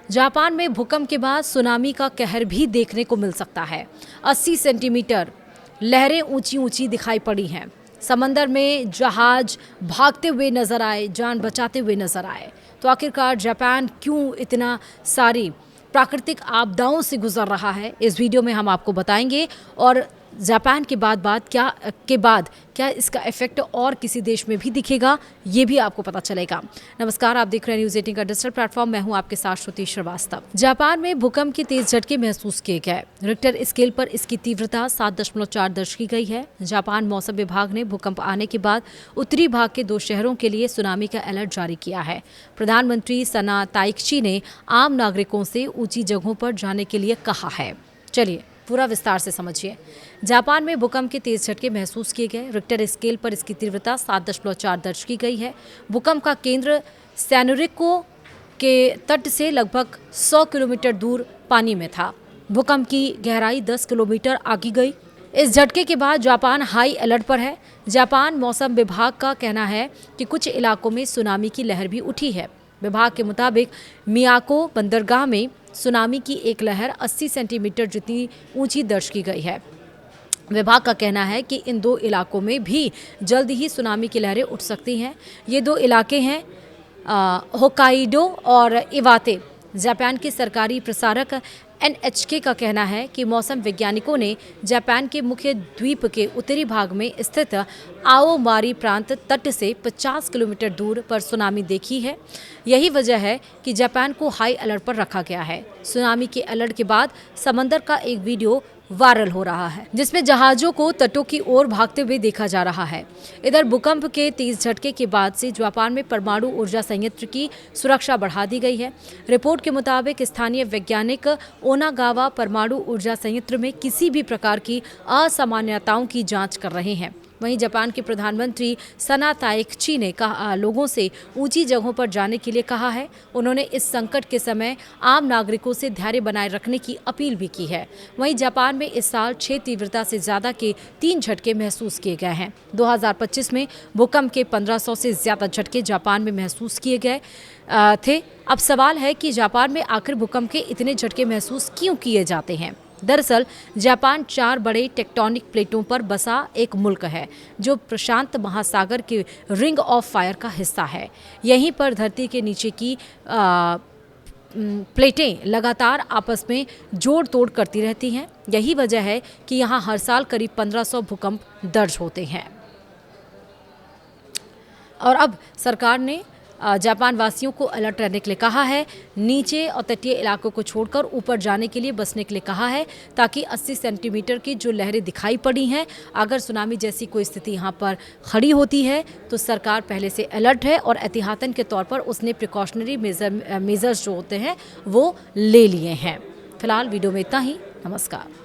Japan में भूकंप के बाद सुनामी का कहर भी देखने को मिल सकता है। 80 सेंटीमीटर लहरें ऊंची ऊंची दिखाई पड़ी हैं। समंदर में जहाज भागते हुए नजर आए, जान बचाते हुए नजर आए। तो आखिरकार जापान क्यों इतना सारी प्राकृतिक आपदाओं से गुजर रहा है, इस वीडियो में हम आपको बताएंगे। और जापान के बाद क्या इसका इफेक्ट और किसी देश में भी दिखेगा, ये भी आपको पता चलेगा। नमस्कार, आप देख रहे हैं न्यूज़ 18 का डिजिटल प्लेटफॉर्म। मैं हूं आपके साथ श्रुति श्रीवास्तव। जापान में भूकंप के तेज झटके महसूस किए गए। रिक्टर स्केल पर इसकी तीव्रता 7.4 दर्ज की गई है। जापान मौसम विभाग ने भूकंप आने के बाद उत्तरी भाग के 2 शहरों के लिए सुनामी का अलर्ट जारी किया है। प्रधानमंत्री सना ताइची ने आम नागरिकों से ऊंची जगहों पर जाने के लिए कहा है। चलिए पूरा विस्तार से समझिए। जापान में भूकंप के तेज झटके महसूस किए गए। रिक्टर स्केल पर इसकी तीव्रता 7.4 दर्ज की गई है। भूकंप का केंद्र सैनुरिको के तट से लगभग 100 किलोमीटर दूर पानी में था। भूकंप की गहराई 10 किलोमीटर आगे गई। इस झटके के बाद जापान हाई अलर्ट पर है। जापान मौसम विभाग का कहना है कि कुछ इलाकों में सुनामी की लहर भी उठी है। विभाग के मुताबिक मियाको बंदरगाह में सुनामी की एक लहर 80 सेंटीमीटर जितनी ऊंची दर्ज की गई है। विभाग का कहना है कि इन 2 इलाकों में भी जल्द ही सुनामी की लहरें उठ सकती हैं। ये 2 इलाके हैं होक्काइडो और इवाते। जापान के सरकारी प्रसारक NHK का कहना है कि मौसम वैज्ञानिकों ने जापान के मुख्य द्वीप के उत्तरी भाग में स्थित आओमारी प्रांत तट से 50 किलोमीटर दूर पर सुनामी देखी है। यही वजह है कि जापान को हाई अलर्ट पर रखा गया है। सुनामी के अलर्ट के बाद समंदर का एक वीडियो वायरल हो रहा है, जिसमें जहाजों को तटों की ओर भागते हुए देखा जा रहा है। इधर भूकंप के तेज झटके के बाद से जापान में परमाणु ऊर्जा संयंत्र की सुरक्षा बढ़ा दी गई है। रिपोर्ट के मुताबिक स्थानीय वैज्ञानिक ओनागावा परमाणु ऊर्जा संयंत्र में किसी भी प्रकार की असामान्यताओं की जांच कर रहे हैं। वहीं जापान के प्रधानमंत्री सना ताइची ने लोगों से ऊंची जगहों पर जाने के लिए कहा है। उन्होंने इस संकट के समय आम नागरिकों से धैर्य बनाए रखने की अपील भी की है। वहीं जापान में इस साल 6 तीव्रता से ज्यादा के 3 झटके महसूस किए गए हैं। 2025 में भूकंप के 1500 से ज्यादा झटके जापान में महसूस किए गए थे। अब सवाल है कि जापान में आखिर भूकंप के इतने झटके महसूस क्यों किए जाते हैं। दरअसल जापान 4 बड़े टेक्टोनिक प्लेटों पर बसा एक मुल्क है, जो प्रशांत महासागर के रिंग ऑफ फायर का हिस्सा है। यहीं पर धरती के नीचे की प्लेटें लगातार आपस में जोड़ तोड़ करती रहती हैं। यही वजह है कि यहाँ हर साल करीब 1500 भूकंप दर्ज होते हैं। और अब सरकार ने जापान वासियों को अलर्ट रहने के लिए कहा है। नीचे और तटीय इलाकों को छोड़कर ऊपर जाने के लिए बसने के लिए कहा है, ताकि 80 सेंटीमीटर की जो लहरें दिखाई पड़ी हैं, अगर सुनामी जैसी कोई स्थिति यहाँ पर खड़ी होती है तो सरकार पहले से अलर्ट है और एहतियातन के तौर पर उसने प्रिकॉशनरी मेजर्स जो होते हैं वो ले लिए हैं। फिलहाल वीडियो में इतना ही। नमस्कार।